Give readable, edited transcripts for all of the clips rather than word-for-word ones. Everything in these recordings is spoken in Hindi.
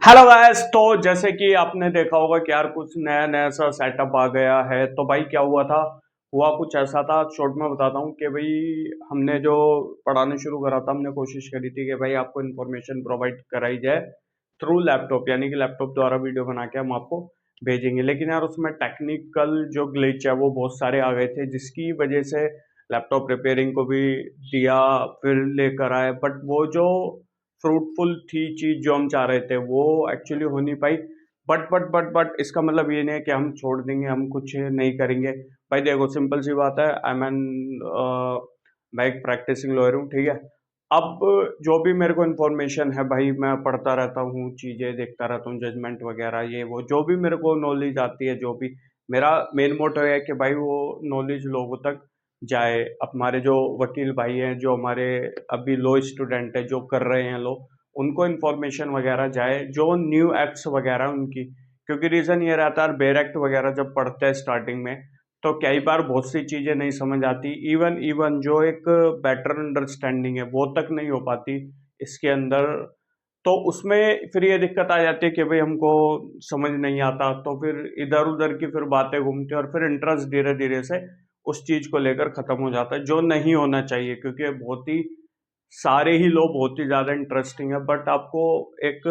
Hello guys. तो जैसे कि आपने देखा होगा कि यार कुछ नया नया सा सेटअप आ गया है। तो भाई क्या हुआ था, हुआ कुछ ऐसा था, शॉर्ट में बताता हूँ कि भाई हमने जो पढ़ाने शुरू करा था, हमने कोशिश करी थी कि भाई आपको इन्फॉर्मेशन प्रोवाइड कराई जाए थ्रू लैपटॉप, यानी कि लैपटॉप द्वारा वीडियो बना के हम आपको भेजेंगे। लेकिन यार उसमें टेक्निकल जो ग्लिच है वो बहुत सारे आ गए थे, जिसकी वजह से लैपटॉप रिपेयरिंग को भी दिया, फिर लेकर आए, बट वो जो फ्रूटफुल थी चीज जो हम चाह रहे थे वो एक्चुअली हो नहीं पाई। बट इसका मतलब ये नहीं है कि हम छोड़ देंगे, हम कुछ नहीं करेंगे। भाई देखो, सिंपल सी बात है, आई एम एन मैं एक प्रैक्टिसिंग लॉयर हूँ, ठीक है। अब जो भी मेरे को इन्फॉर्मेशन है भाई, मैं पढ़ता रहता हूँ, चीज़ें देखता रहता हूँ, जजमेंट वगैरह ये वो जो भी मेरे को नॉलेज आती है, जो भी मेरा मेन मोटो है कि भाई वो नॉलेज लोगों तक जाए। अब हमारे जो वकील भाई हैं, जो हमारे अभी लॉ स्टूडेंट है, जो कर रहे हैं लॉ, उनको इन्फॉर्मेशन वगैरह जाए, जो न्यू एक्ट्स वगैरह उनकी। क्योंकि रीज़न ये रहता है, बेर एक्ट वगैरह जब पढ़ते हैं स्टार्टिंग में, तो कई बार बहुत सी चीज़ें नहीं समझ आती। इवन इवन जो एक बेटर अंडरस्टैंडिंग है वो तक नहीं हो पाती इसके अंदर। तो उसमें फिर ये दिक्कत आ जाती है कि भाई हमको समझ नहीं आता, तो फिर इधर उधर की फिर बातें घूमती हैं, और फिर इंटरेस्ट धीरे धीरे से उस चीज़ को लेकर ख़त्म हो जाता है, जो नहीं होना चाहिए। क्योंकि बहुत ही सारे ही लोग बहुत ही ज़्यादा इंटरेस्टिंग है, बट आपको एक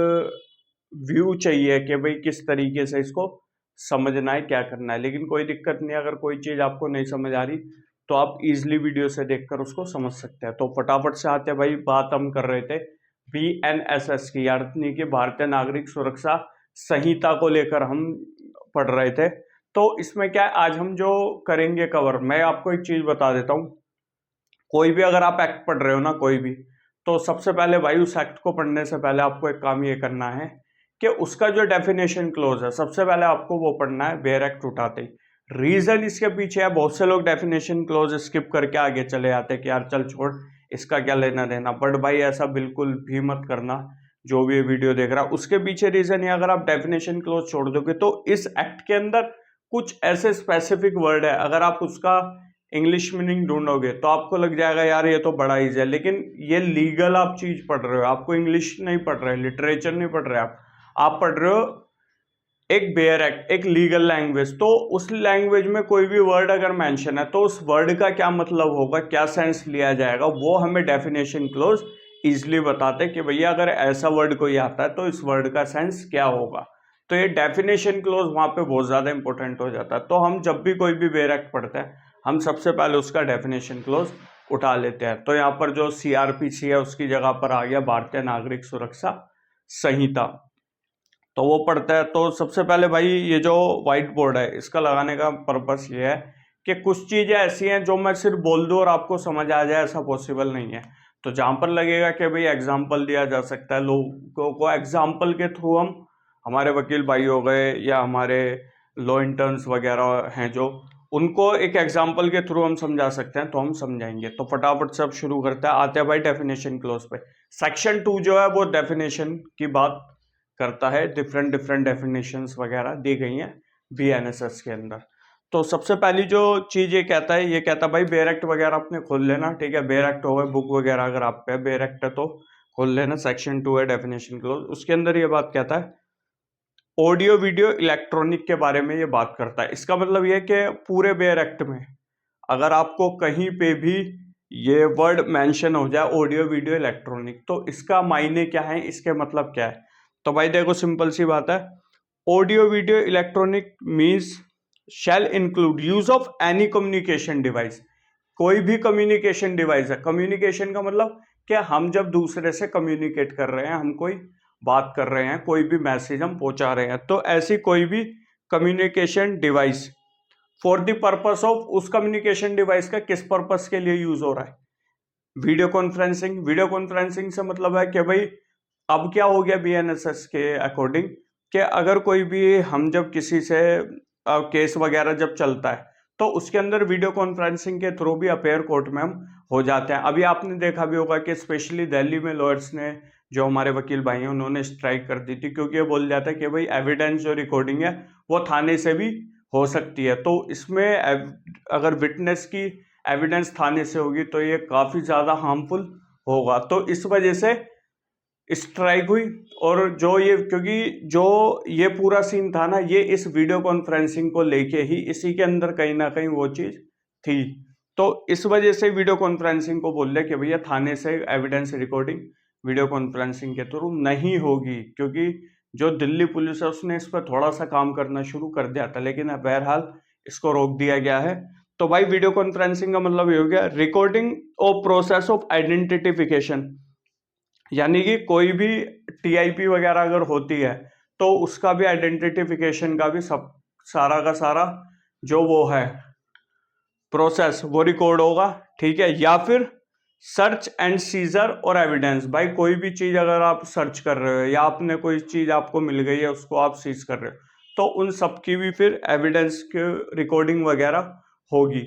व्यू चाहिए कि भाई किस तरीके से इसको समझना है, क्या करना है। लेकिन कोई दिक्कत नहीं, अगर कोई चीज़ आपको नहीं समझ आ रही तो आप इजीली वीडियो से देखकर उसको समझ सकते हैं। तो फटाफट से आते हैं भाई, बात हम कर रहे थे BNSS की, यानी कि भारतीय नागरिक सुरक्षा संहिता को लेकर हम पढ़ रहे थे। तो इसमें क्या है, आज हम जो करेंगे कवर, मैं आपको एक चीज़ बता देता हूँ। कोई भी अगर आप एक्ट पढ़ रहे हो ना, कोई भी, तो सबसे पहले भाई उस एक्ट को पढ़ने से पहले आपको एक काम ये करना है कि उसका जो डेफिनेशन क्लोज है, सबसे पहले आपको वो पढ़ना है बेयर एक्ट उठाते ही। रीजन इसके पीछे है, बहुत से लोग डेफिनेशन क्लोज स्किप करके आगे चले आते हैं कि यार चल छोड़, इसका क्या लेना देना। बट भाई ऐसा बिल्कुल भी मत करना। जो भी ये वीडियो देख रहा है उसके पीछे रीजन है, अगर आप डेफिनेशन क्लोज छोड़ दोगे तो इस एक्ट के अंदर कुछ ऐसे स्पेसिफिक वर्ड है, अगर आप उसका इंग्लिश मीनिंग ढूंढोगे तो आपको लग जाएगा यार ये तो बड़ा ईजी है। लेकिन ये लीगल आप चीज पढ़ रहे हो, आपको इंग्लिश नहीं पढ़ रहे, लिटरेचर नहीं पढ़ रहे आप पढ़ रहे हो एक बेयर एक्ट, एक लीगल लैंग्वेज। तो उस लैंग्वेज में कोई भी वर्ड अगर मेंशन है तो उस वर्ड का क्या मतलब होगा, क्या सेंस लिया जाएगा, वो हमें डेफिनेशन क्लोज इजिली बताते कि भैया अगर ऐसा वर्ड कोई आता है तो इस वर्ड का सेंस क्या होगा। तो ये डेफिनेशन क्लोज वहां पे बहुत ज्यादा इंपॉर्टेंट हो जाता है। तो हम जब भी कोई भी बेयर एक्ट पढ़ते हैं, हम सबसे पहले उसका डेफिनेशन क्लोज उठा लेते हैं। तो यहाँ पर जो CRPC है उसकी जगह पर आ गया भारतीय नागरिक सुरक्षा संहिता, तो वो पढ़ता है। तो सबसे पहले भाई ये जो व्हाइट बोर्ड है, इसका लगाने का पर्पस ये है कि कुछ चीजें ऐसी हैं जो मैं सिर्फ बोल दूं और आपको समझ आ जाए, ऐसा पॉसिबल नहीं है। तो जहां पर लगेगा कि भाई एग्जाम्पल दिया जा सकता है, लोगों को एग्जाम्पल के थ्रू हम, हमारे वकील भाई हो गए या हमारे लॉ इंटर्न्स वगैरह हैं जो, उनको एक एग्जाम्पल के थ्रू हम समझा सकते हैं, तो हम समझाएंगे। तो फटाफट से अब शुरू करते हैं, आते हैं भाई डेफिनेशन क्लोज पे। सेक्शन 2 जो है वो डेफिनेशन की बात करता है, डिफरेंट डिफरेंट डेफिनेशंस वगैरह दी गई हैं BNSS के अंदर। तो सबसे पहली जो चीज ये कहता है, ये कहता है भाई बेयर एक्ट वगैरह अपने खोल लेना, ठीक है। बेयर एक्ट हो गए, बुक वगैरह अगर आप पे बेयर एक्ट है तो खोल लेना। सेक्शन 2 है डेफिनेशन क्लोज, उसके अंदर ये बात कहता है ऑडियो वीडियो इलेक्ट्रॉनिक के बारे में ये बात करता है। इसका मतलब ये है कि पूरे बेयर एक्ट में अगर आपको कहीं पे भी ये वर्ड मेंशन हो जाए ऑडियो वीडियो इलेक्ट्रॉनिक, तो इसका मायने क्या है, इसके मतलब क्या है। तो भाई देखो, सिंपल सी बात है, audio video electronic means shall include use of any communication device. कोई भी कम्युनिकेशन डिवाइस है। कम्युनिकेशन का मतलब कि हम जब दूसरे से कम्युनिकेट कर रहे हैं, हम कोई बात कर रहे हैं, कोई भी मैसेज हम पहुंचा रहे हैं, तो ऐसी कोई भी communication device for the purpose of, उस कम्युनिकेशन डिवाइस का किस पर्पस के लिए यूज हो रहा है, वीडियो कॉन्फ्रेंसिंग। वीडियो कॉन्फ्रेंसिंग से मतलब है कि भाई अब क्या हो गया BNSS के अकॉर्डिंग, कि अगर कोई भी हम जब किसी से केस वगैरह जब चलता है तो उसके अंदर वीडियो कॉन्फ्रेंसिंग के थ्रू भी अपेयर कोर्ट में हम हो जाते हैं। अभी आपने देखा भी होगा कि स्पेशली दिल्ली में लॉयर्स ने, जो हमारे वकील भाई हैं, उन्होंने स्ट्राइक कर दी थी, क्योंकि ये बोल जाता है कि भाई एविडेंस जो रिकॉर्डिंग है वो थाने से भी हो सकती है। तो इसमें अगर विटनेस की एविडेंस थाने से होगी तो ये काफी ज्यादा हार्मफुल होगा। तो इस वजह से स्ट्राइक हुई। और जो ये, क्योंकि जो ये पूरा सीन था ना, ये इस वीडियो कॉन्फ्रेंसिंग को लेके ही, इसी के अंदर कहीं ना कहीं वो चीज थी। तो इस वजह से वीडियो कॉन्फ्रेंसिंग को बोल रहे कि भैया थाने से एविडेंस रिकॉर्डिंग वीडियो कॉन्फ्रेंसिंग के थ्रू नहीं होगी, क्योंकि जो दिल्ली पुलिस है उसने इस पर थोड़ा सा काम करना शुरू कर दिया था, लेकिन अब बहरहाल इसको रोक दिया गया है। तो भाई वीडियो कॉन्फ्रेंसिंग का मतलब ये हो गया recording of process of identification, यानी कि कोई भी टीआईपी वगैरह अगर होती है तो उसका भी आइडेंटिफिकेशन का भी सब सारा का सारा जो वो है प्रोसेस वो रिकॉर्ड होगा, ठीक है। या फिर सर्च एंड सीजर और एविडेंस, भाई कोई भी चीज अगर आप सर्च कर रहे हो या आपने कोई चीज आपको मिल गई है उसको आप सीज कर रहे हो, तो उन सब की भी फिर एविडेंस के रिकॉर्डिंग वगैरह होगी,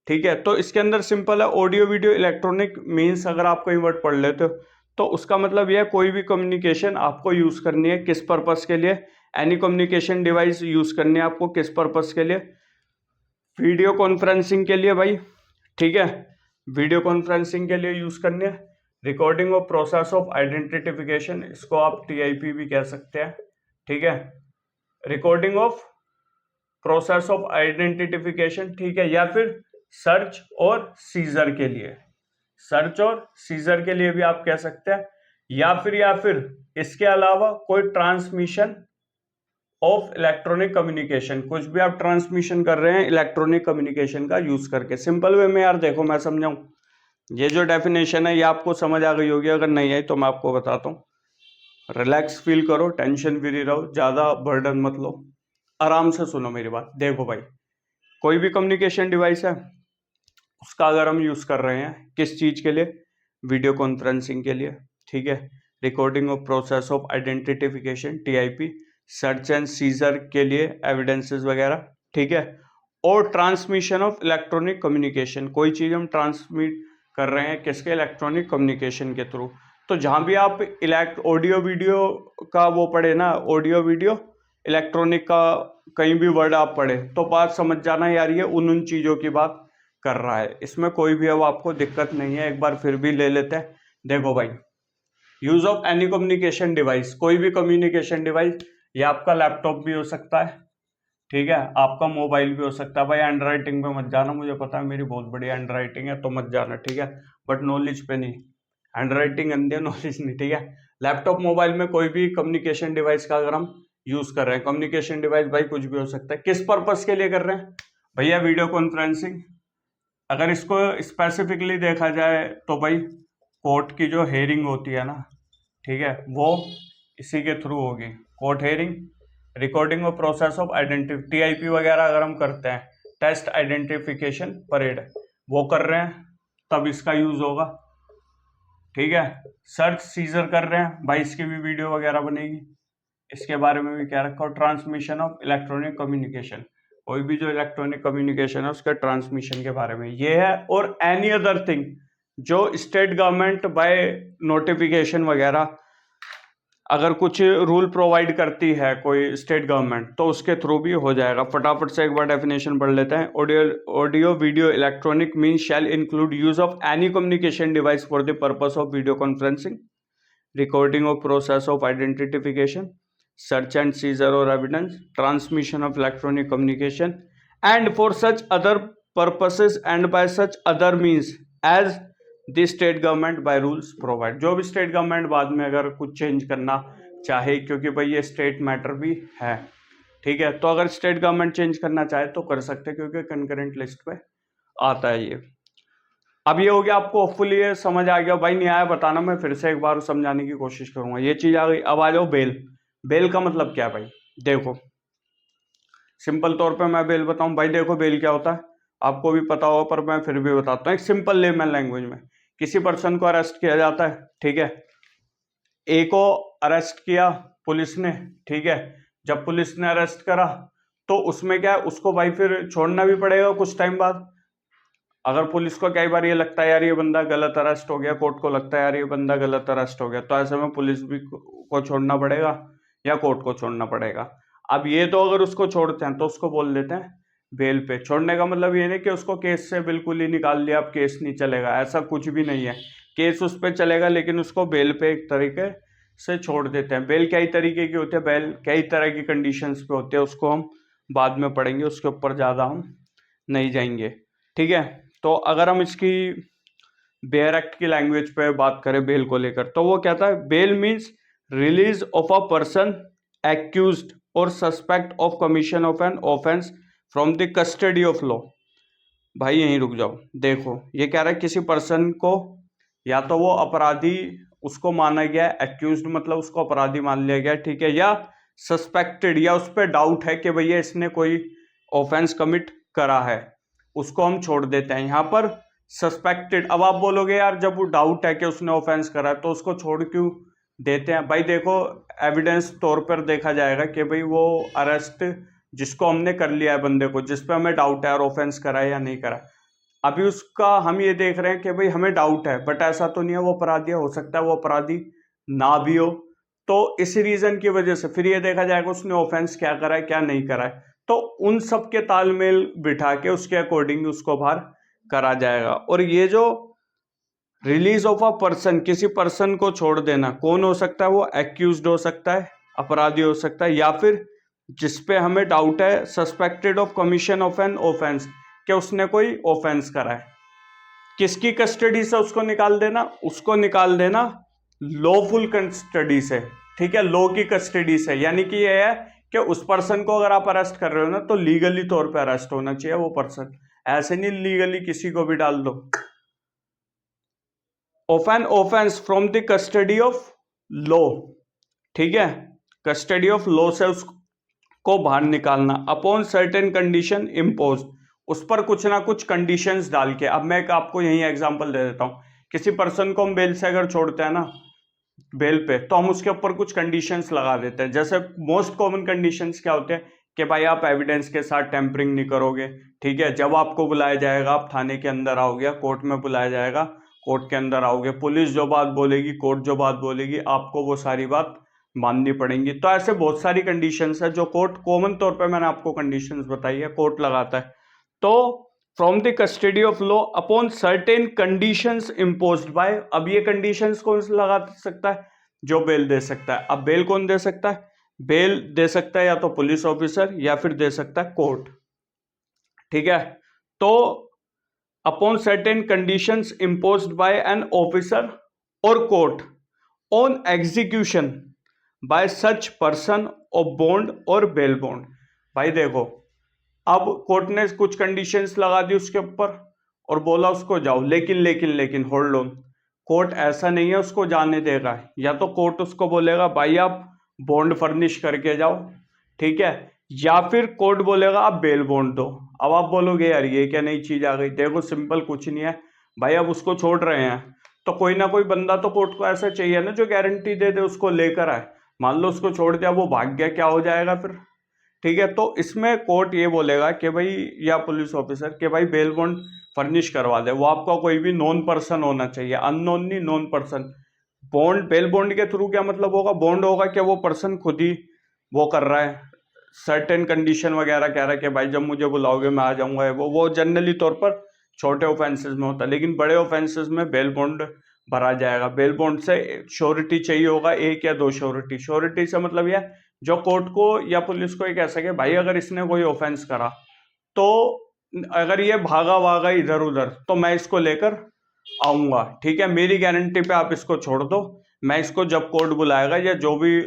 ठीक है। तो इसके अंदर सिंपल है, ऑडियो वीडियो इलेक्ट्रॉनिक मीन्स अगर आप कोई वर्ड पढ़ लेते हो तो उसका मतलब यह है कोई भी कम्युनिकेशन आपको यूज करनी है किस पर्पस के लिए, एनी कम्युनिकेशन डिवाइस यूज करनी है आपको किस पर्पस के लिए, वीडियो कॉन्फ्रेंसिंग के लिए भाई, ठीक है, वीडियो कॉन्फ्रेंसिंग के लिए यूज करनी है। Recording of process of identification, इसको आप टीआईपी भी कह सकते हैं, ठीक है। Recording of process of identification, ठीक है। या फिर सर्च और सीजर के लिए, सर्च और सीजर के लिए भी आप कह सकते हैं। या फिर इसके अलावा कोई ट्रांसमिशन ऑफ इलेक्ट्रॉनिक कम्युनिकेशन, कुछ भी आप ट्रांसमिशन कर रहे हैं इलेक्ट्रॉनिक कम्युनिकेशन का यूज करके। सिंपल वे में यार देखो मैं समझाऊं, ये जो डेफिनेशन है ये आपको समझ आ गई होगी, अगर नहीं आई तो मैं आपको बताता हूँ। रिलैक्स फील करो, टेंशन फ्री रहो, ज्यादा बर्डन मत लो, आराम से सुनो मेरी बात। देखो भाई, कोई भी कम्युनिकेशन डिवाइस है उसका अगर हम यूज कर रहे हैं किस चीज के लिए, वीडियो कॉन्फ्रेंसिंग के लिए, ठीक है। Recording of process of identification TIP, search and seizure के लिए एविडेंसेस वगैरह, ठीक है। और ट्रांसमिशन ऑफ इलेक्ट्रॉनिक कम्युनिकेशन, कोई चीज हम ट्रांसमिट कर रहे हैं किसके, इलेक्ट्रॉनिक कम्युनिकेशन के थ्रू। तो जहां भी आप ऑडियो वीडियो का वो पढ़े ना, ऑडियो वीडियो इलेक्ट्रॉनिक का कहीं भी वर्ड आप पढ़े तो बात समझ जाना यार ये उन चीजों की बात कर रहा है, इसमें कोई भी अब आपको दिक्कत नहीं है। एक बार फिर भी ले लेते हैं। देखो भाई, use of any communication device, कोई भी कम्युनिकेशन डिवाइस, ये आपका लैपटॉप भी हो सकता है, ठीक है, आपका मोबाइल भी हो सकता है। भाई हैंड राइटिंग पे मत जाना, मुझे पता है मेरी बहुत बड़ी हैंड राइटिंग है तो मत जाना, ठीक है, बट नॉलेज पे नहीं, हैंड राइटिंग अंधे नॉलेज नहीं, ठीक है। लैपटॉप मोबाइल में कोई भी कम्युनिकेशन डिवाइस का अगर हम यूज कर रहे हैं, कम्युनिकेशन डिवाइस भाई कुछ भी हो सकता है, किस पर्पज के लिए कर रहे हैं भैया, वीडियो कॉन्फ्रेंसिंग। अगर इसको स्पेसिफिकली देखा जाए तो भाई कोर्ट की जो हेयरिंग होती है ना, ठीक है, वो इसी के थ्रू होगी, court hearing. Recording of process of identity, TIP वगैरह अगर हम करते हैं, टेस्ट आइडेंटिफिकेशन परेड, वो कर रहे हैं तब इसका यूज होगा, ठीक है। सर्च सीजर कर रहे हैं भाई, इसकी भी वीडियो वगैरह बनेगी, इसके बारे में भी क्या रखा हो, ट्रांसमिशन ऑफ इलेक्ट्रॉनिक कम्युनिकेशन, कोई भी जो इलेक्ट्रॉनिक कम्युनिकेशन है उसके ट्रांसमिशन के बारे में ये है। और एनी अदर थिंग जो स्टेट गवर्नमेंट बाय नोटिफिकेशन वगैरह अगर कुछ रूल प्रोवाइड करती है कोई स्टेट गवर्नमेंट तो उसके थ्रू भी हो जाएगा। फटाफट से एक बार डेफिनेशन पढ़ लेते हैं। Audio video electronic mean shall include use of any communication device for the purpose of video conferencing, recording of process of identification, search and seizure or evidence, transmission of electronic communication, and for such other purposes and by such other means as the state government by rules provide। जो भी स्टेट गवर्नमेंट बाद में अगर कुछ चेंज करना चाहे, क्योंकि भाई ये स्टेट मैटर भी है, ठीक है, तो अगर स्टेट गवर्नमेंट चेंज करना चाहे तो कर सकते हैं क्योंकि कंकरेंट लिस्ट पे आता है ये। अब ये हो गया, आपको होपफुली ये समझ आ गया। भाई नहीं आया बताना, मैं फिर से एक बार समझाने की कोशिश करूंगा। ये चीज आ गई। अब आ जाओ बेल। बेल का मतलब क्या है भाई, देखो सिंपल तौर पे मैं बेल बताऊं भाई, देखो बेल क्या होता है आपको भी पता होगा पर मैं फिर भी बताता हूँ एक सिंपल लेमन लैंग्वेज में। किसी पर्सन को अरेस्ट किया जाता है, ठीक है, ए को अरेस्ट किया पुलिस ने, ठीक है, जब पुलिस ने अरेस्ट करा तो उसमें क्या है, उसको भाई फिर छोड़ना भी पड़ेगा कुछ टाइम बाद। अगर पुलिस को कई बार ये लगता है यार ये बंदा गलत अरेस्ट हो गया, कोर्ट को लगता है यार ये बंदा गलत अरेस्ट हो गया, तो ऐसे में पुलिस भी को छोड़ना पड़ेगा या कोर्ट को छोड़ना पड़ेगा। अब ये तो अगर उसको छोड़ते हैं तो उसको बोल देते हैं बेल पे। छोड़ने का मतलब ये नहीं कि उसको केस से बिल्कुल ही निकाल लिया, अब केस नहीं चलेगा, ऐसा कुछ भी नहीं है। केस उस पर चलेगा लेकिन उसको बेल पे एक तरीके से छोड़ देते हैं। बेल कई तरीके के होते हैं, बेल कई तरह की कंडीशंस पे होते हैं, उसको हम बाद में पढ़ेंगे, उसके ऊपर ज़्यादा हम नहीं जाएंगे, ठीक है। तो अगर हम इसकी बेयर एक्ट की लैंग्वेज पे बात करें बेल को लेकर, तो वो कहता है bail means release of a person accused और suspect of commission of an offence from the custody of law. भाई यहीं रुक जाओ, देखो ये कह रहा है किसी पर्सन को या तो वो अपराधी उसको माना गया, एक्यूज्ड मतलब उसको अपराधी मान लिया गया, ठीक है, या सस्पेक्टेड या उस पर डाउट है कि भैया इसने कोई ऑफेंस कमिट करा है, उसको हम छोड़ देते हैं। यहाँ पर सस्पेक्टेड, अब आप बोलोगे यार जब वो डाउट है कि उसने ऑफेंस करा है तो उसको छोड़ क्यों देते हैं? भाई देखो एविडेंस तौर पर देखा जाएगा कि भाई वो अरेस्ट जिसको हमने कर लिया है, बंदे को जिस पे हमें डाउट है और ऑफेंस करा है या नहीं करा, अभी उसका हम ये देख रहे हैं कि भाई हमें डाउट है बट ऐसा तो नहीं है वो अपराधी है, हो सकता है वो अपराधी ना भी हो, तो इसी रीजन की वजह से फिर ये देखा जाएगा उसने ऑफेंस क्या करा है क्या नहीं करा है, तो उन सब के तालमेल बिठा के उसके अकॉर्डिंग उसको बाहर करा जाएगा। और ये जो रिलीज ऑफ अ पर्सन, किसी पर्सन को छोड़ देना, कौन हो सकता है? वो एक्यूज्ड हो सकता है, अपराधी हो सकता है, या फिर जिसपे हमें डाउट है suspected of commission of an offence, कि उसने कोई ऑफेंस करा है। किसकी कस्टडी से उसको निकाल देना? उसको निकाल देना लॉफुल कस्टडी से, ठीक है, लॉ की कस्टडी से, यानी कि ये है कि उस पर्सन को अगर आप अरेस्ट कर रहे हो ना तो लीगली तौर पे अरेस्ट होना चाहिए वो पर्सन, ऐसे नहीं लीगली किसी को भी डाल दो। Of an offence from the custody of law, ठीक है, कस्टडी ऑफ लॉ से उसको बाहर निकालना अपॉन सर्टेन कंडीशन इम्पोज, उस पर कुछ ना कुछ कंडीशंस डाल के। अब मैं आपको यही एग्जांपल दे देता हूं, किसी पर्सन को हम बेल से अगर छोड़ते हैं ना, बेल पे, तो हम उसके ऊपर कुछ कंडीशंस लगा देते हैं। जैसे मोस्ट कॉमन कंडीशंस क्या होते हैं कि भाई आप एविडेंस के साथ टेम्परिंग नहीं करोगे, ठीक है, जब आपको बुलाया जाएगा आप थाने के अंदर आओगे, कोर्ट में बुलाया जाएगा कोर्ट के अंदर आओगे, पुलिस जो बात बोलेगी, कोर्ट जो बात बोलेगी, आपको वो सारी बात माननी पड़ेंगी। तो ऐसे बहुत सारी कंडीशंस है जो कोर्ट, कॉमन तौर पे मैंने आपको कंडीशंस बताई है, कोर्ट लगाता है। तो from the custody of law upon certain conditions imposed by, अब ये कंडीशंस कौन से लगा सकता है? जो बेल दे सकता है। अब बेल कौन दे सकता है? बेल दे सकता है या तो पुलिस ऑफिसर या फिर दे सकता है कोर्ट, ठीक है। तो upon certain conditions imposed by an officer और court on execution by such person of bond और बेल बॉन्ड। भाई देखो अब कोर्ट ने कुछ कंडीशंस लगा दी उसके ऊपर और बोला उसको जाओ, लेकिन होल्ड ऑन, कोर्ट ऐसा नहीं है उसको जाने देगा, या तो कोर्ट उसको बोलेगा भाई आप बॉन्ड फर्निश करके जाओ, ठीक है, या फिर कोर्ट बोलेगा आप बेल बॉन्ड दो। अब आप बोलोगे यार ये क्या नई चीज आ गई? देखो सिंपल कुछ नहीं है भाई, अब उसको छोड़ रहे हैं तो कोई ना कोई बंदा तो कोर्ट को ऐसा चाहिए ना जो गारंटी दे दे उसको लेकर आए। मान लो उसको छोड़ दिया, वो भाग गया, क्या हो जाएगा फिर? ठीक है, तो इसमें कोर्ट ये बोलेगा कि भाई, या पुलिस ऑफिसर कि भाई बेल बॉन्ड फर्निश करवा दे, वो आपका कोई भी नॉन पर्सन होना चाहिए, अननोन नहीं, non person. Bond, bail bond के थ्रू क्या मतलब होगा? बॉन्ड होगा कि वो पर्सन खुद ही वो कर रहा है, सर्टेन कंडीशन वगैरह कह रहा है कि भाई जब मुझे बुलाओगे मैं आ जाऊंगा, वो जनरली तौर पर छोटे ऑफेंसेस में होता है, लेकिन बड़े ऑफेंसेस में बेल बॉन्ड भरा जाएगा। बेल बॉन्ड से श्योरिटी चाहिए होगा, एक या दो श्योरिटी। श्योरिटी से मतलब यह जो कोर्ट को या पुलिस को ये कह सके भाई अगर इसने कोई ऑफेंस करा तो अगर ये भागा वागा इधर उधर तो मैं इसको लेकर आऊंगा, ठीक है, मेरी गारंटी पे आप इसको छोड़ दो, मैं इसको जब कोर्ट बुलाएगा या जो भी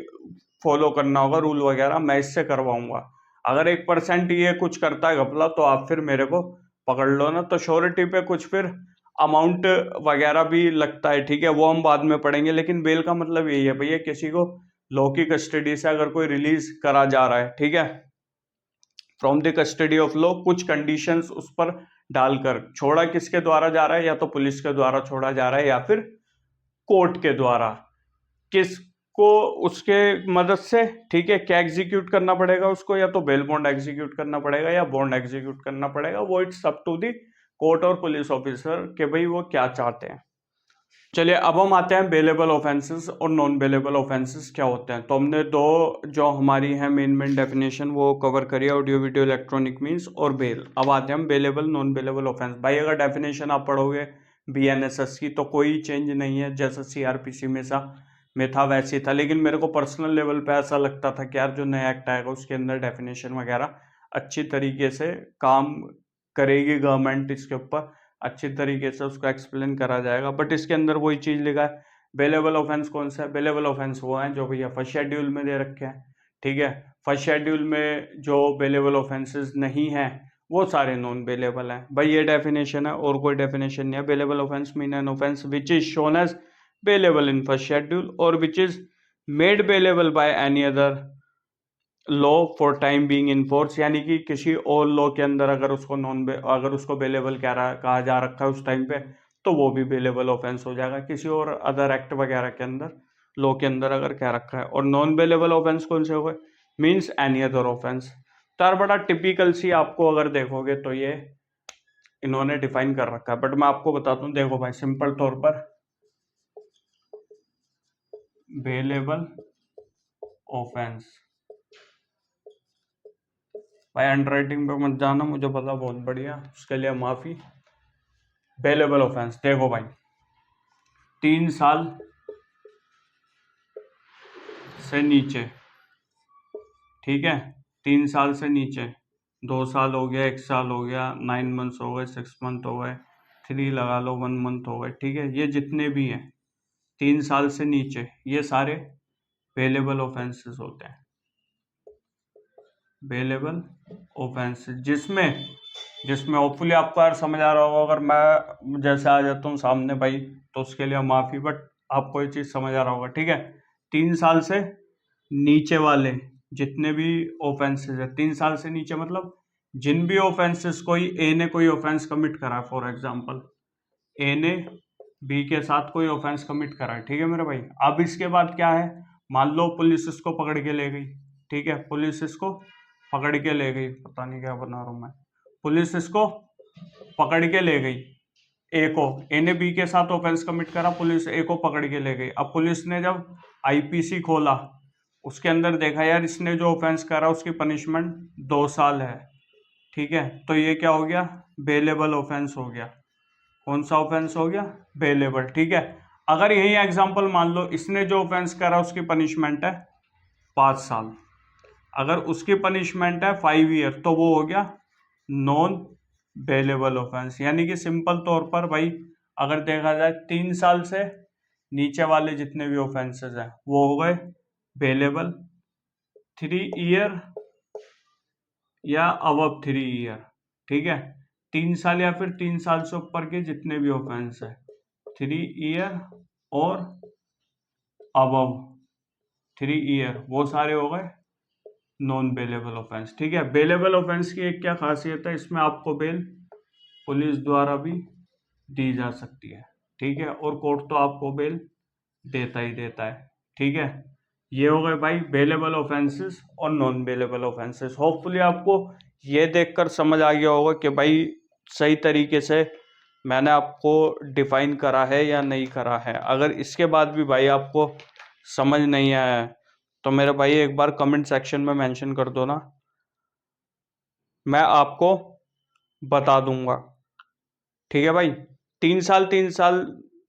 फॉलो करना होगा रूल वगैरह मैं इससे करवाऊंगा। अगर 1% ये कुछ करता है घपला तो आप फिर मेरे को पकड़ लो ना। तो श्योरिटी पे कुछ फिर अमाउंट वगैरह भी लगता है, ठीक है, वो हम बाद में पढ़ेंगे, लेकिन बेल का मतलब यही है भैया किसी को लॉ की कस्टडी से अगर कोई रिलीज करा जा रहा है, ठीक है, from the custody of law, कुछ कंडीशंस उस पर डालकर, छोड़ा किसके द्वारा जा रहा है? या तो पुलिस के द्वारा छोड़ा जा रहा है या फिर कोर्ट के द्वारा, किसको उसके मदद से, ठीक है, क्या एग्जीक्यूट करना पड़ेगा उसको? या तो बेल बॉन्ड एग्जीक्यूट करना पड़ेगा या बॉन्ड एग्जीक्यूट करना पड़ेगा, वो it's up to the court और पुलिस ऑफिसर के भाई वो क्या चाहते हैं। चलिए अब हम आते हैं बेलेबल ऑफेंसेस और नॉन बेलेबल ऑफेंसेस क्या होते हैं। तो हमने दो जो हमारी है मेन डेफिनेशन वो कवर करी, ऑडियो वीडियो इलेक्ट्रॉनिक मीन्स और बेल। अब आते हैं हम बेलेबल नॉन बेलेबल ऑफेंस। भाई अगर डेफिनेशन आप पढ़ोगे BNSS की तो कोई चेंज नहीं है, जैसा CRPC में सा में था वैसे ही था, लेकिन मेरे को पर्सनल लेवल पे ऐसा लगता था कि यार जो नया एक्ट आएगा उसके अंदर डेफिनेशन वगैरह अच्छी तरीके से काम करेगी गवर्नमेंट, इसके ऊपर अच्छी तरीके से उसको एक्सप्लेन करा जाएगा। बट इसके अंदर वही चीज़ लिखा है, बेलेबल ऑफेंस कौन सा है? बेलेबल ऑफेंस वो है जो भैया फर्स्ट शेड्यूल में दे रखे हैं, ठीक है। फर्स्ट शेड्यूल में जो बेलेबल ऑफेंसेस नहीं है वो सारे नॉन बेलेबल हैं भाई, ये डेफिनेशन है और कोई डेफिनेशन नहीं है। Bailable offence mean an offence which is shown as bailable in first schedule और which is made bailable by any other law for time being in force, यानी कि किसी और लॉ के अंदर अगर उसको अगर उसको बेलेबल कहा जा रखा है उस टाइम पे, तो वो भी बेलेबल ऑफेंस हो जाएगा किसी और अदर एक्ट वगैरह के अंदर, लॉ के अंदर अगर कह रखा है। और नॉन बेलेबल ऑफेंस कौन से हो गए? Means any other offence. तो यार बड़ा टिपिकल सी आपको अगर देखोगे तो ये इन्होंने डिफाइन कर रखा है, बट मैं आपको बताता हूँ। देखो भाई सिंपल तौर पर बेलेबल ऑफेंस, भाई हैंडराइटिंग पे मत जाना, मुझे पता बहुत बढ़िया, उसके लिए माफी। बेलेबल ऑफेंस देखो भाई, 3 साल से नीचे, ठीक है, 3 साल से नीचे, 2 साल हो गया, 1 साल हो गया, 9 मंथ्स हो गए, 6 मंथ हो गए, 3 लगा लो, 1 मंथ हो गए, ठीक है। ये जितने भी हैं 3 साल से नीचे, ये सारे बेलेबल ऑफेंसेस होते हैं। बेलेबल ऑफेंसेस जिसमें जिसमें होपफुली आपको यार समझ आ रहा होगा। अगर मैं जैसे आ जाता हूँ सामने भाई तो उसके लिए माफी, बट आपको ये चीज़ समझ आ रहा होगा, ठीक है। 3 साल से नीचे वाले जितने भी ऑफेंसेस है, 3 साल से नीचे मतलब जिन भी ऑफेंसेस कोई ए ने कोई ऑफेंस कमिट करा, फॉर एग्जांपल ए ने बी के साथ कोई ऑफेंस कमिट करा है, ठीक है मेरे भाई। अब इसके बाद क्या है, मान लो पुलिस इसको पकड़ के ले गई, ठीक है, पुलिस इसको पकड़ के ले गई, पता नहीं क्या बना रहा हूं मैं, पुलिस इसको पकड़ के ले गई ए को, ए ने बी के साथ ऑफेंस कमिट करा, पुलिस ए को पकड़ के ले गई। अब पुलिस ने जब आईपीसी खोला, उसके अंदर देखा यार इसने जो ऑफेंस करा उसकी पनिशमेंट 2 साल है, ठीक है, तो ये क्या हो गया? बेलेबल ऑफेंस हो गया। कौन सा ऑफेंस हो गया? बेलेबल, ठीक है। अगर यही एग्जांपल मान लो इसने जो ऑफेंस करा उसकी पनिशमेंट है 5 साल, अगर उसकी पनिशमेंट है 5 ईयर, तो वो हो गया नॉन बेलेबल ऑफेंस। यानी कि सिंपल तौर पर भाई अगर देखा जाए 3 साल से नीचे वाले जितने भी ऑफेंसेस हैं वो हो गए बेलेबल, 3 ईयर या अबव 3 ईयर, ठीक है। 3 साल या फिर 3 साल से ऊपर के जितने भी ऑफेंस है 3 ईयर और अबव 3 ईयर, वो सारे हो गए नॉन बेलेबल ऑफेंस, ठीक है। बेलेबल ऑफेंस की एक क्या खासियत है, इसमें आपको बेल पुलिस द्वारा भी दी जा सकती है, ठीक है, और कोर्ट तो आपको बेल देता ही देता है, ठीक है। ये हो गए भाई बेलेबल ऑफेंसेस और नॉन बेलेबल ऑफेंसेस। होपफुली आपको ये देखकर समझ आ गया होगा कि भाई सही तरीके से मैंने आपको डिफाइन करा है या नहीं करा है। अगर इसके बाद भी भाई आपको समझ नहीं आया है तो मेरे भाई एक बार कमेंट सेक्शन में मेंशन कर दो ना, मैं आपको बता दूंगा, ठीक है भाई। 3 साल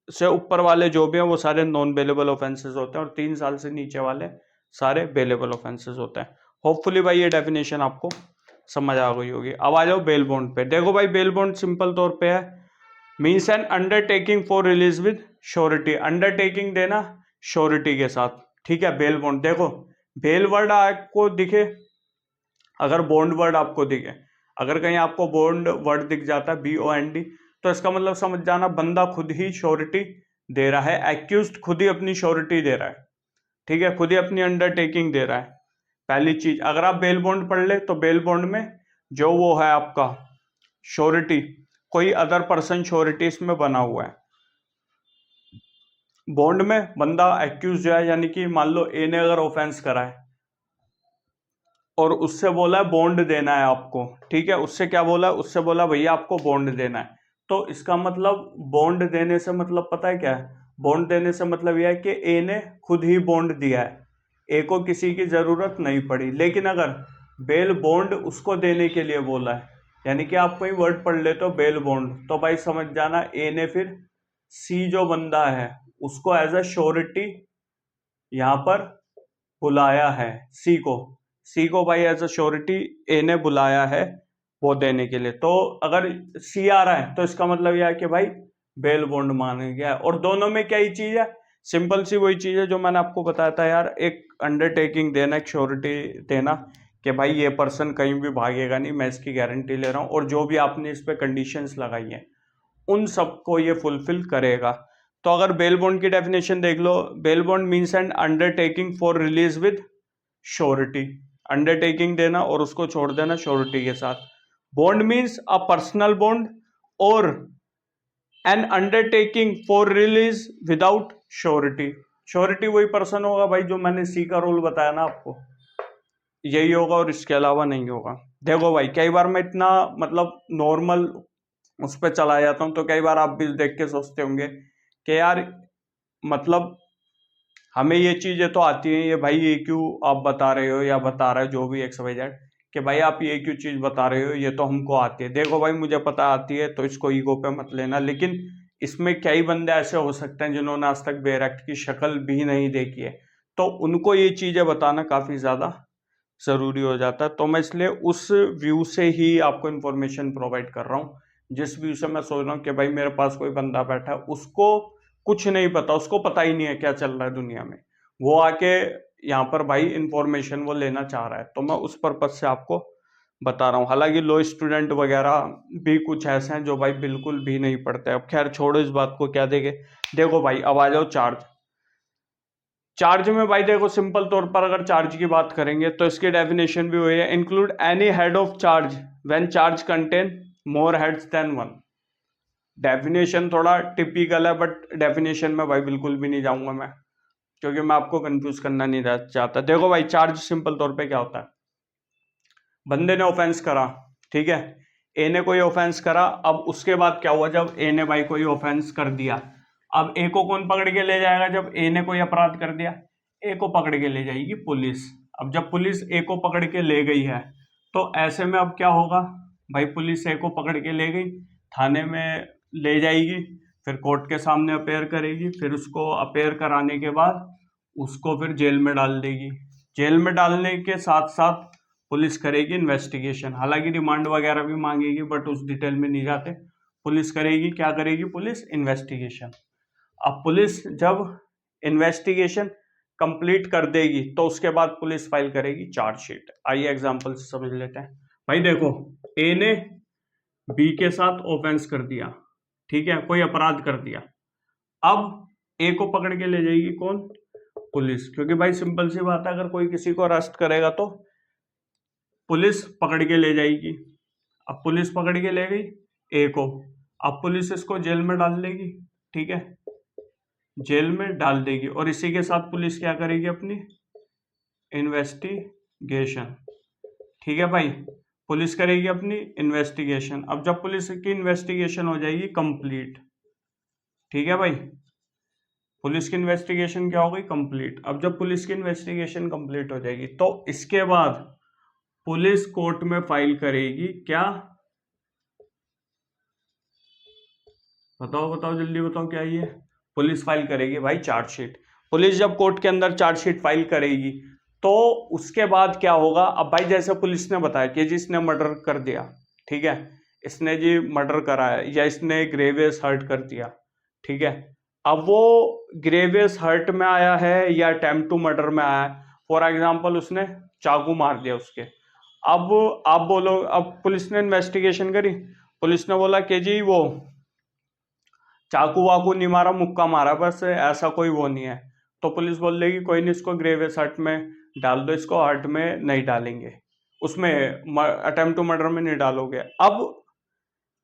से ऊपर वाले जो भी हैं वो सारे नॉन बेलेबल ऑफेंसेस होते हैं और 3 साल से नीचे वाले सारे बेलेबल ऑफेंसेस होते हैं। होपफुली भाई ये डेफिनेशन आपको समझ आ गई होगी। अब आ जाओ बेल बॉन्ड पे। देखो भाई बेल बॉन्ड सिंपल तौर पे है means an undertaking for release with surety, undertaking देना श्योरिटी के साथ, ठीक है। बेल बॉन्ड देखो, बेल वर्ड आपको दिखे, अगर बॉन्ड वर्ड आपको दिखे, अगर कहीं आपको बॉन्ड वर्ड दिख जाता है BOND, तो इसका मतलब समझ जाना बंदा खुद ही श्योरिटी दे रहा है, एक्यूज्ड खुद ही अपनी श्योरिटी दे रहा है, ठीक है, खुद ही अपनी अंडरटेकिंग दे रहा है। पहली चीज, अगर आप बेल बॉन्ड पढ़ ले तो बेल बॉन्ड में जो वो है आपका श्योरिटी, कोई अदर पर्सन श्योरिटी इसमें बना हुआ है। बॉन्ड में बंदा एक्यूज जो है, यानी कि मान लो ए ने अगर ऑफेंस करा है और उससे बोला है बॉन्ड देना है आपको, ठीक है, उससे क्या बोला है, उससे बोला भैया आपको बॉन्ड देना है, तो इसका मतलब बॉन्ड देने से मतलब पता है क्या है? बॉन्ड देने से मतलब यह है कि ए ने खुद ही बॉन्ड दिया है, ए को किसी की जरूरत नहीं पड़ी। लेकिन अगर बेल बॉन्ड उसको देने के लिए बोला है, यानी कि आप कोई वर्ड पढ़ लेते हो बेल बॉन्ड, तो भाई समझ जाना ए ने फिर सी जो बंदा है उसको एज अ श्योरिटी यहाँ पर बुलाया है सी को भाई एज अ श्योरिटी ए ने बुलाया है वो देने के लिए। तो अगर सी आ रहा है तो इसका मतलब यह है कि भाई बेल बॉन्ड माना गया है। और दोनों में क्या ही चीज है, सिंपल सी वही चीज है जो मैंने आपको बताया था यार, एक अंडरटेकिंग देना, एक श्योरिटी देना कि भाई ये पर्सन कहीं भी भागेगा नहीं, मैं इसकी गारंटी ले रहा हूँ, और जो भी आपने इस पे कंडीशंस लगाई हैं उन सबको ये फुलफिल करेगा। तो अगर बेल बॉन्ड की डेफिनेशन देख लो, bail bond means an undertaking for release with surety, undertaking देना और उसको छोड़ देना श्योरिटी के साथ। Bond means a personal bond और an undertaking for release without surety. Surety वही पर्सन होगा भाई जो मैंने सी का रूल बताया ना आपको, यही होगा और इसके अलावा नहीं होगा। देखो भाई कई बार मैं इतना मतलब नॉर्मल उस पर चला जाता हूं, तो कई बार आप भी देख के सोचते होंगे कि यार मतलब हमें ये चीजें तो आती हैं, ये भाई ये क्यों आप बता रहे हो या बता रहे हो जो भी एक्स वाई जेड, कि भाई आप ये क्यों चीज बता रहे हो, ये तो हमको आती है। देखो भाई मुझे पता आती है तो इसको ईगो पे मत लेना, लेकिन इसमें कई बंदे ऐसे हो सकते हैं जिन्होंने आज तक बेयर एक्ट की शक्ल भी नहीं देखी है, तो उनको ये चीजें बताना काफी ज्यादा जरूरी हो जाता है। तो मैं इसलिए उस व्यू से ही आपको इन्फॉर्मेशन प्रोवाइड कर रहा हूँ, जिस व्यू से मैं सोच रहा हूँ कि भाई मेरे पास कोई बंदा बैठा है, उसको कुछ नहीं पता, उसको पता ही नहीं है क्या चल रहा है दुनिया में, वो आके यहाँ पर भाई इंफॉर्मेशन वो लेना चाह रहा है, तो मैं उस पर्पज से आपको बता रहा हूँ। हालांकि लो स्टूडेंट वगैरह भी कुछ ऐसे हैं जो भाई बिल्कुल भी नहीं पढ़ते। अब खैर छोड़ो इस बात को, क्या देखे। देखो भाई अब आ जाओ चार्ज। चार्ज में भाई देखो सिंपल तौर पर अगर चार्ज की बात करेंगे तो इसकी डेफिनेशन भी हुई है, include any head of charge when charge contain more heads then one. Definition थोड़ा टिपिकल है, बट डेफिनेशन में भाई बिल्कुल भी नहीं जाऊंगा मैं, क्योंकि मैं आपको कंफ्यूज करना नहीं चाहता। देखो भाई चार्ज सिंपल तौर पे क्या होता है, बंदे ने ऑफेंस करा, ठीक है, ए ने कोई ऑफेंस करा। अब उसके बाद क्या हुआ, जब ए ने भाई कोई ऑफेंस कर दिया, अब ए को कौन पकड़ के ले जाएगा, जब ए ने कोई अपराध कर दिया ए को पकड़ के ले जाएगी पुलिस। अब जब पुलिस ए को पकड़ के ले गई है तो ऐसे में अब क्या होगा भाई, पुलिस ए को पकड़ के ले गई, थाने में ले जाएगी, फिर कोर्ट के सामने अपेयर करेगी, फिर उसको अपेयर कराने के बाद उसको फिर जेल में डाल देगी। जेल में डालने के साथ साथ पुलिस करेगी इन्वेस्टिगेशन, हालांकि रिमांड वगैरह भी मांगेगी बट उस डिटेल में नहीं जाते। पुलिस करेगी, क्या करेगी पुलिस, इन्वेस्टिगेशन। अब पुलिस जब इन्वेस्टिगेशन कंप्लीट कर देगी तो उसके बाद पुलिस फाइल करेगी चार्जशीट। आइए एग्जांपल से समझ लेते हैं। भाई देखो ए ने बी के साथ ऑफेंस कर दिया, ठीक है, कोई अपराध कर दिया। अब ए को पकड़ के ले जाएगी कौन, पुलिस, क्योंकि भाई सिंपल सी बात है, अगर कोई किसी को अरेस्ट करेगा तो पुलिस पकड़ के ले जाएगी। अब पुलिस पकड़ के ले गई ए को, अब पुलिस इसको जेल में डाल देगी, ठीक है, जेल में डाल देगी, और इसी के साथ पुलिस क्या करेगी, अपनी इन्वेस्टिगेशन, ठीक है भाई, पुलिस करेगी अपनी इन्वेस्टिगेशन। अब जब पुलिस की इन्वेस्टिगेशन हो जाएगी कंप्लीट, ठीक है भाई, पुलिस की इन्वेस्टिगेशन क्या हो गई, कंप्लीट। अब जब पुलिस की इन्वेस्टिगेशन कंप्लीट हो जाएगी तो इसके बाद पुलिस कोर्ट में फाइल करेगी क्या, बताओ बताओ जल्दी बताओ क्या ये, पुलिस फाइल करेगी भाई चार्जशीट। पुलिस जब कोर्ट के अंदर चार्जशीट फाइल करेगी तो उसके बाद क्या होगा, अब भाई जैसे पुलिस ने बताया कि जिसने मर्डर कर दिया, ठीक है, इसने जी मर्डर करा है या इसने ग्रेवियस हर्ट कर दिया, ठीक है, अब वो ग्रेवियस हर्ट में आया है या अटेम्प्ट टू मर्डर में आया है, फॉर एग्जाम्पल उसने चाकू मार दिया उसके। अब आप बोलो, अब पुलिस ने इन्वेस्टिगेशन करी, पुलिस ने बोला कि जी वो चाकू वाकू नहीं मारा, मुक्का मारा बस, ऐसा कोई वो नहीं है, तो पुलिस बोल देगी कोई नहीं, इसको ग्रेवियस हर्ट में डाल दो, इसको हर्ट में नहीं डालेंगे, उसमें अटेम्प्ट टू मर्डर में नहीं डालोगे। अब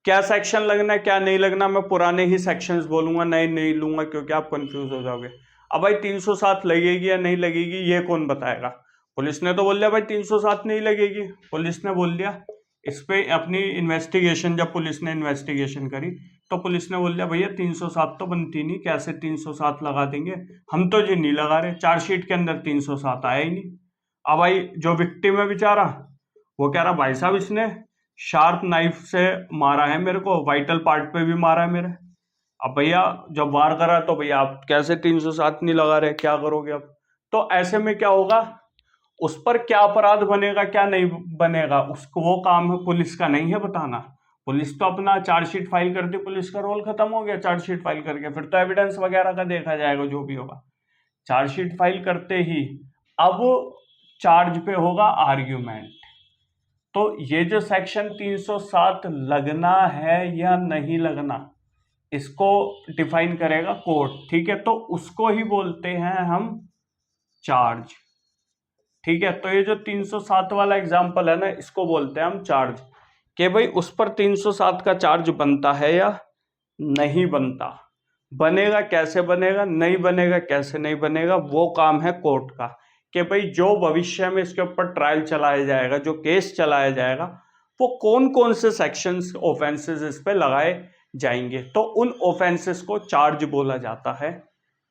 क्या सेक्शन लगना है क्या नहीं लगना, मैं पुराने ही सेक्शंस बोलूंगा, नए नहीं लूंगा क्योंकि आप कंफ्यूज हो जाओगे। अब भाई 307 लगेगी या नहीं लगेगी ये कौन बताएगा, पुलिस ने तो बोल दिया भाई 307 नहीं लगेगी, पुलिस ने बोल दिया इस पे अपनी इन्वेस्टिगेशन, जब पुलिस ने इन्वेस्टिगेशन करी तो पुलिस ने बोल दिया भैया 307 तो बनती नहीं, कैसे 307 लगा देंगे, हम तो जी नहीं लगा रहे, चार्जशीट के अंदर 307 आया ही नहीं। अब भाई जो विक्टिम है बेचारा, वो कह रहा भाई साहब इसने शार्प नाइफ से मारा है मेरे को, वाइटल पार्ट पे भी मारा है मेरे। अब भैया जब वार करा तो भैया आप कैसे 307 नहीं लगा रहे, क्या करोगे अब, तो ऐसे में क्या होगा, उस पर क्या अपराध बनेगा क्या नहीं बनेगा, उसको वो काम है पुलिस का नहीं है बताना। पुलिस तो अपना चार्जशीट फाइल करती, पुलिस का रोल खत्म हो गया चार्जशीट फाइल करके, फिर तो एविडेंस वगैरह का देखा जाएगा जो भी होगा। चार्जशीट फाइल करते ही अब चार्ज पे होगा आर्ग्यूमेंट। तो ये जो सेक्शन 307 लगना है या नहीं लगना, इसको डिफाइन करेगा कोर्ट, ठीक है। तो उसको ही बोलते हैं हम चार्ज, ठीक है। तो ये जो 307 वाला एग्जाम्पल है ना, इसको बोलते हैं हम चार्ज, कि भाई उस पर 307 का चार्ज बनता है या नहीं बनता, बनेगा कैसे बनेगा, नहीं बनेगा कैसे नहीं बनेगा, वो काम है कोर्ट का। कि भाई जो भविष्य में इसके ऊपर ट्रायल चलाया जाएगा, जो केस चलाया जाएगा, वो कौन कौन से सेक्शंस ऑफेंसेस इस पे लगाए जाएंगे, तो उन ऑफेंसेस को चार्ज बोला जाता है,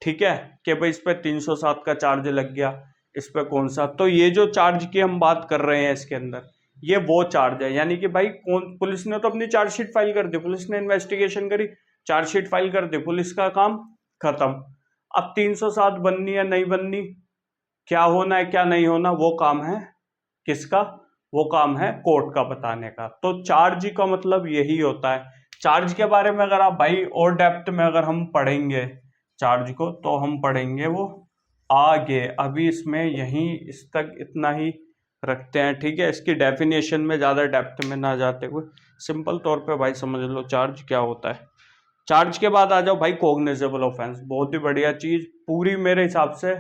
ठीक है। कि भाई इस पे 307 का चार्ज लग गया, इस पे कौन सा, तो ये जो चार्ज की हम बात कर रहे हैं इसके अंदर, ये वो चार्ज है। यानी कि भाई कौन, पुलिस ने तो अपनी चार्जशीट फाइल कर दी, पुलिस ने इन्वेस्टिगेशन करी, चार्जशीट फाइल कर दी, पुलिस का काम खत्म। अब 307 बननी है नहीं बननी, क्या होना है क्या नहीं होना, वो काम है किसका, वो काम है कोर्ट का बताने का। तो चार्ज का मतलब यही होता है। चार्ज के बारे में अगर आप भाई और डेप्थ में अगर हम पढ़ेंगे चार्ज को, तो हम पढ़ेंगे वो आगे, अभी इसमें यहीं इस तक इतना ही रखते हैं, ठीक है। इसकी डेफिनेशन में ज़्यादा डेप्थ में ना जाते हुए सिंपल तौर पे भाई समझ लो चार्ज क्या होता है। चार्ज के बाद आ जाओ भाई कॉग्निजेबल ऑफेंस, बहुत ही बढ़िया चीज, पूरी मेरे हिसाब से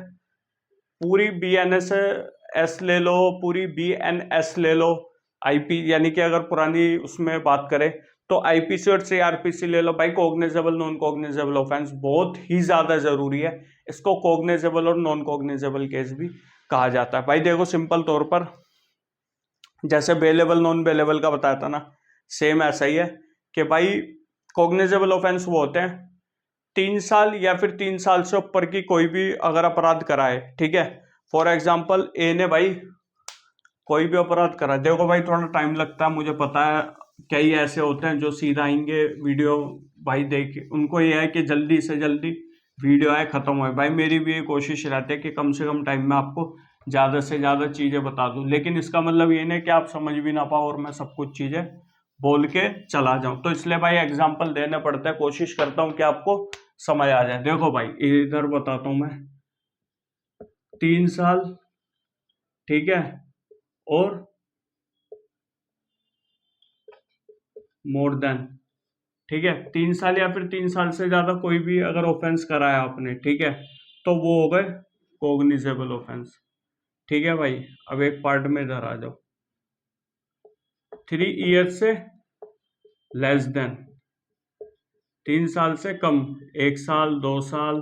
पूरी BNS ले लो, पूरी BNS ले लो, IP यानी कि अगर पुरानी उसमें बात करें तो IPC और CRPC ले लो भाई। कॉग्निजेबल नॉन कॉग्निजेबल ऑफेंस बहुत ही ज्यादा जरूरी है, इसको कॉग्निजेबल और नॉन कॉग्निजेबल केस भी कहा जाता है। भाई देखो सिंपल तौर पर जैसे बेलेबल नॉन बेलेबल का बताया था ना, सेम ऐसा ही है कि भाई कॉग्निजेबल ऑफेंस वो होते हैं 3 साल या फिर 3 साल से ऊपर की कोई भी अगर अपराध कराए, ठीक है। फॉर एग्जाम्पल ए ने भाई कोई भी अपराध करा, देखो भाई थोड़ा टाइम लगता है मुझे पता है, कई ऐसे होते हैं जो सीधा आएंगे वीडियो भाई देख, उनको ये है कि जल्दी से जल्दी वीडियो आए खत्म हो। भाई मेरी भी ये कोशिश रहती है कि कम से कम टाइम में आपको ज्यादा से ज्यादा चीजें बता दूं, लेकिन इसका मतलब ये नहीं कि आप समझ भी ना पाओ और मैं सब कुछ चीजें बोल के चला जाऊं। तो इसलिए भाई एग्जाम्पल देने पड़ते हैं, कोशिश करता हूं कि आपको समझ आ जाए। देखो भाई इधर बताता हूं मैं, 3 साल, ठीक है, और मोर देन, ठीक है, 3 साल या फिर 3 साल से ज्यादा कोई भी अगर ऑफेंस कराया आपने, ठीक है, तो वो हो गए कॉग्निजेबल ऑफेंस, ठीक है भाई। अब एक पार्ट में इधर आ जाओ, 3 ईयर से लेस देन, 3 साल से कम, 1 साल, 2 साल,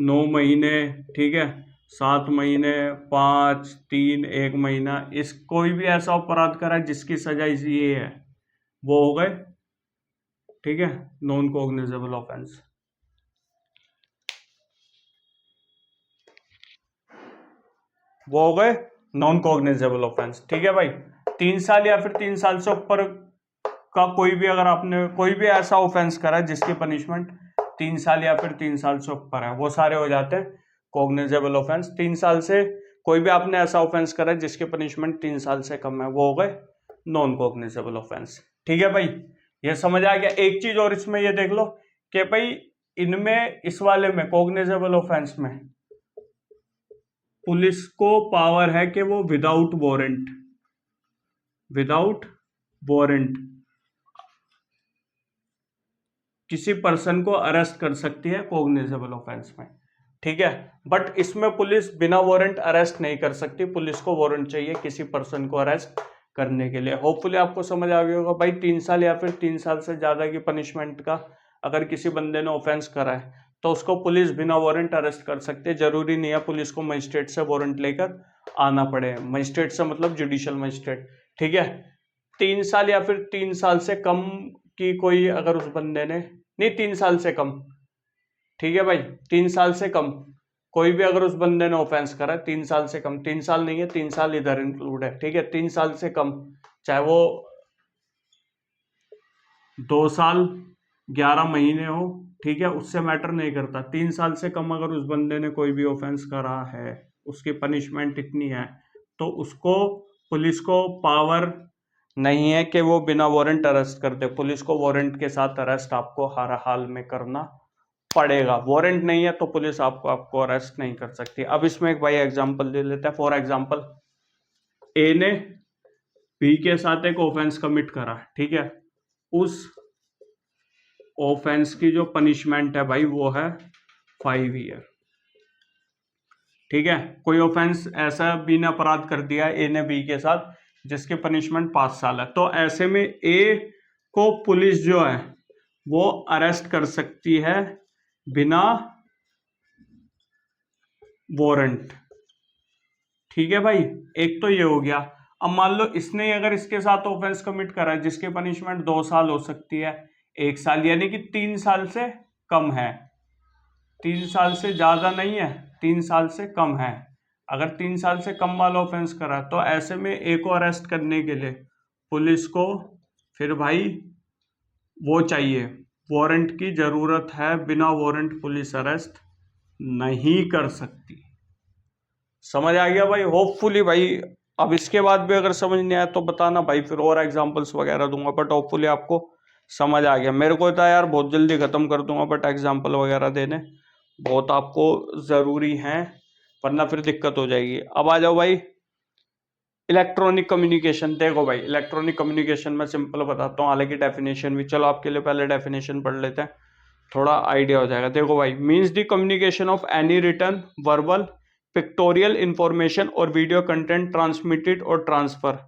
9 महीने, ठीक है, 7 महीने, 5, 3, 1 महीना, इस कोई भी ऐसा अपराध करा जिसकी सजा इसी ये है, वो हो गए, ठीक है, नॉन कॉग्निजेबल ऑफेंस। वो हो गए नॉन कॉग्निजेबल ऑफेंस, ठीक है भाई। 3 साल या फिर 3 साल से ऊपर का कोई भी अगर आपने कोई भी ऐसा ऑफेंस करा जिसकी पनिशमेंट 3 साल या फिर 3 साल से ऊपर है, वो सारे हो जाते हैं कॉग्निजेबल ऑफेंस। 3 साल से कोई भी आपने ऐसा ऑफेंस करा जिसकी पनिशमेंट 3 साल से कम है, वो हो गए नॉन कॉग्निजेबल ऑफेंस, ठीक है भाई। ये समझ आ गया। एक चीज और इसमें ये देख लो कि भाई इनमें इस वाले में कॉग्निजेबल ऑफेंस में पुलिस को पावर है कि वो विदाउट वारंट किसी पर्सन को अरेस्ट कर सकती है कॉग्निजेबल ऑफेंस में, ठीक है। बट इसमें पुलिस बिना वारंट अरेस्ट नहीं कर सकती, पुलिस को वारंट चाहिए किसी पर्सन को अरेस्ट करने के लिए। होपफुली आपको समझ आ गया होगा भाई। 3 साल या फिर 3 साल से ज्यादा की पनिशमेंट का अगर किसी बंदे ने ऑफेंस करा है तो उसको पुलिस बिना वारंट अरेस्ट कर सकती है। जरूरी नहीं है पुलिस को मजिस्ट्रेट से वारंट लेकर आना पड़े, मजिस्ट्रेट से मतलब जुडिशियल मजिस्ट्रेट, ठीक है। 3 साल या फिर 3 साल से कम की कोई अगर उस बंदे ने, नहीं 3 साल से कम, ठीक है भाई, 3 साल से कम कोई भी अगर उस बंदे ने ऑफेंस करा है, 3 साल से कम, 3 साल नहीं है, 3 साल इधर इंक्लूड है, ठीक है। 3 साल से कम, चाहे वो 2 साल 11 महीने हो, ठीक है, उससे मैटर नहीं करता। 3 साल से कम अगर उस बंदे ने कोई भी ऑफेंस करा है, उसकी पनिशमेंट इतनी है, तो उसको पुलिस को पावर नहीं है कि वो बिना वारंट अरेस्ट कर दे। पुलिस को वारंट के साथ अरेस्ट आपको हर हाल में करना पड़ेगा। वारंट नहीं है तो पुलिस आपको अरेस्ट नहीं कर सकती। अब इसमें एक भाई एग्जांपल ले लेते हैं। फॉर एग्जांपल, ए ने बी के साथ एक ऑफेंस कमिट करा, ठीक है, उस ऑफेंस की जो पनिशमेंट है भाई वो है 5 ईयर, ठीक है। कोई ऑफेंस ऐसा बी ने अपराध कर दिया है ए ने बी के साथ जिसकी पनिशमेंट 5 साल है, तो ऐसे में ए को पुलिस जो है वो अरेस्ट कर सकती है बिना वारंट, ठीक है भाई। एक तो ये हो गया। अब मान लो इसने अगर इसके साथ ऑफेंस कमिट करा है जिसकी पनिशमेंट 2 साल हो सकती है, 1 साल, यानी कि 3 साल से कम है, 3 साल से ज्यादा नहीं है, 3 साल से कम है। अगर 3 साल से कम वाला ऑफेंस करा तो ऐसे में ए को अरेस्ट करने के लिए पुलिस को फिर भाई वो चाहिए, वारंट की जरूरत है। बिना वारंट पुलिस अरेस्ट नहीं कर सकती। समझ आ गया भाई? होपफुली भाई। अब इसके बाद भी अगर समझ नहीं आया तो बताना भाई, फिर और एग्जांपल्स वगैरह दूंगा, बट होपफुली आपको समझ आ गया। मेरे को था यार बहुत जल्दी खत्म कर दूंगा, बट एग्जांपल वगैरह देने बहुत आपको जरूरी हैं, वरना फिर दिक्कत हो जाएगी। अब आ जाओ भाई इलेक्ट्रॉनिक कम्युनिकेशन। देखो भाई इलेक्ट्रॉनिक कम्युनिकेशन में सिंपल बताता हूँ, हालांकि डेफिनेशन भी, चलो आपके लिए पहले डेफिनेशन पढ़ लेते हैं, थोड़ा आइडिया हो जाएगा। देखो भाई, means the communication of any written, verbal, pictorial information और वीडियो कंटेंट ट्रांसमिटेड और transfer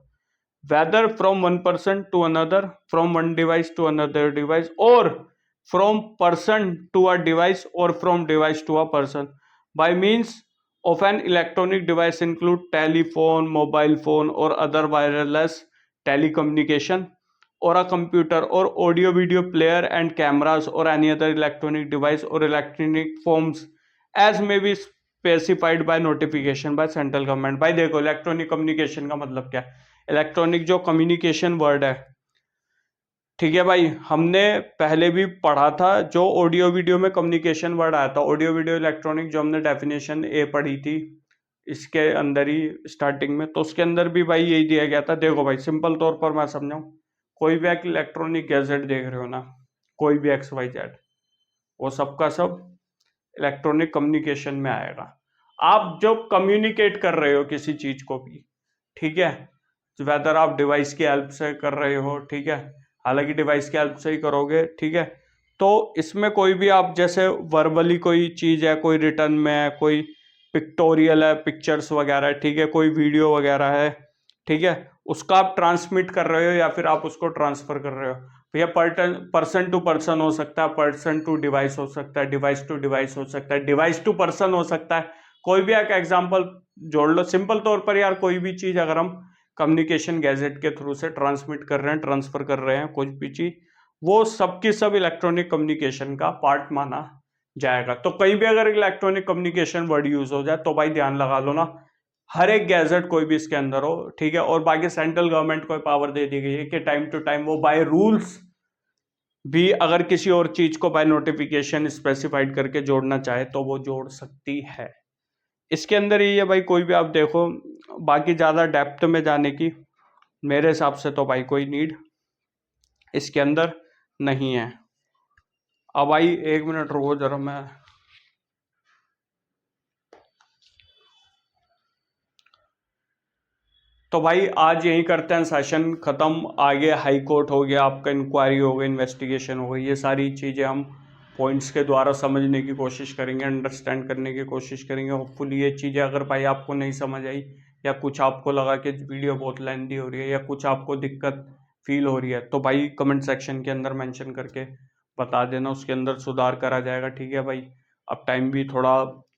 whether from one person to another, from one device to another device, or from person to a device, or from device to a person by means of an electronic device include telephone, mobile phone or other wireless telecommunication, or a computer or audio video player and cameras or any other electronic device or electronic forms as may be specified by notification by central government। भाई देखो इलेक्ट्रॉनिक कम्युनिकेशन का मतलब क्या है। इलेक्ट्रॉनिक जो कम्युनिकेशन वर्ड है, ठीक है भाई, हमने पहले भी पढ़ा था जो ऑडियो वीडियो में कम्युनिकेशन वर्ड आया था, ऑडियो वीडियो इलेक्ट्रॉनिक, जो हमने डेफिनेशन ए पढ़ी थी इसके अंदर ही स्टार्टिंग में, तो उसके अंदर भी भाई यही दिया गया था। देखो भाई सिंपल तौर पर मैं समझाऊं, कोई भी एक इलेक्ट्रॉनिक गैजेट देख रहे हो ना, कोई भी XYZ, वो सबका सब इलेक्ट्रॉनिक कम्युनिकेशन में आएगा। आप जो कम्युनिकेट कर रहे हो किसी चीज को भी, ठीक है, वेदर आप डिवाइस की हेल्प से कर रहे हो, ठीक है, हालांकि डिवाइस की हेल्प से ही करोगे, ठीक है, तो इसमें कोई भी आप जैसे वर्बली कोई चीज है, कोई रिटर्न में है, कोई पिक्टोरियल है, पिक्चर्स वगैरह है, ठीक है, कोई वीडियो वगैरह है, ठीक है, उसका आप ट्रांसमिट कर रहे हो या फिर आप उसको ट्रांसफर कर रहे हो। भैया पर्सन टू पर्सन हो सकता है, पर्सन टू डिवाइस हो सकता है, डिवाइस टू डिवाइस हो सकता है, डिवाइस टू पर्सन हो सकता है। कोई भी एक एग्जांपल जोड़ लो। सिंपल तौर पर यार कोई भी चीज अगर हम कम्युनिकेशन गैजेट के थ्रू से ट्रांसमिट कर रहे हैं, ट्रांसफर कर रहे हैं कुछ भी चीज, वो सबकी सब इलेक्ट्रॉनिक कम्युनिकेशन का पार्ट माना जाएगा। तो कहीं भी अगर इलेक्ट्रॉनिक कम्युनिकेशन वर्ड यूज हो जाए तो भाई ध्यान लगा लो ना, हर एक गैजेट कोई भी इसके अंदर हो, ठीक है। और बाकी सेंट्रल गवर्नमेंट को पावर दे दी गई है कि टाइम टू टाइम वो बाय रूल्स भी अगर किसी और चीज को बाय नोटिफिकेशन स्पेसिफाइड करके जोड़ना चाहे तो वो जोड़ सकती है। इसके अंदर ही है भाई, कोई भी आप देखो, बाकी ज्यादा डेप्थ में जाने की मेरे हिसाब से तो भाई कोई नीड इसके अंदर नहीं है। अब भाई 1 मिनट रुको जरा, मैं तो भाई आज यही करते हैं, सेशन खत्म। आगे हाई कोर्ट हो गया, आपका इंक्वायरी हो गई, इन्वेस्टिगेशन हो गई, ये सारी चीज़ें हम पॉइंट्स के द्वारा समझने की कोशिश करेंगे, अंडरस्टैंड करने की कोशिश करेंगे। होपफुली ये चीज़ें अगर भाई आपको नहीं समझ आई, या कुछ आपको लगा कि वीडियो बहुत लेंथी हो रही है, या कुछ आपको दिक्कत फील हो रही है, तो भाई कमेंट सेक्शन के अंदर मेंशन करके बता देना, उसके अंदर सुधार करा जाएगा, ठीक है भाई। अब टाइम भी थोड़ा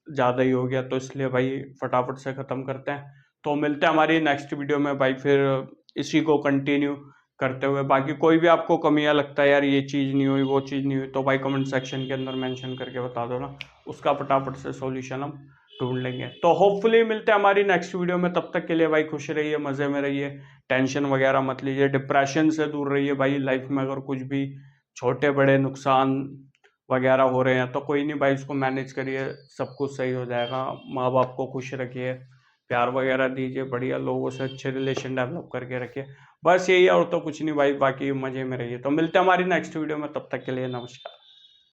ज़्यादा ही हो गया, तो इसलिए भाई फटाफट से ख़त्म करते हैं। तो मिलते हैं हमारी नेक्स्ट वीडियो में भाई, फिर इसी को कंटिन्यू करते हुए। बाकी कोई भी आपको कमियां लगता है यार ये चीज़ नहीं हुई, वो चीज़ नहीं हुई, तो भाई कमेंट सेक्शन के अंदर मेंशन करके बता दो ना, उसका फटाफट से सॉल्यूशन हम ढूंढ लेंगे। तो होपफुली मिलते हैं हमारी नेक्स्ट वीडियो में, तब तक के लिए भाई खुश रहिए, मज़े में रहिए, टेंशन वगैरह मत लीजिए, डिप्रेशन से दूर रहिए भाई। लाइफ में अगर कुछ भी छोटे बड़े नुकसान वगैरह हो रहे हैं, तो कोई नहीं भाई, इसको मैनेज करिए, सब कुछ सही हो जाएगा। माँ बाप को खुश रखिए, प्यार वगैरह दीजिए, बढ़िया लोगों से अच्छे रिलेशन डेवलप करके रखिए। बस यही है, और तो कुछ नहीं भाई, बाकी मजे में रहिए। तो मिलते हैं हमारी नेक्स्ट वीडियो में, तब तक के लिए नमस्कार।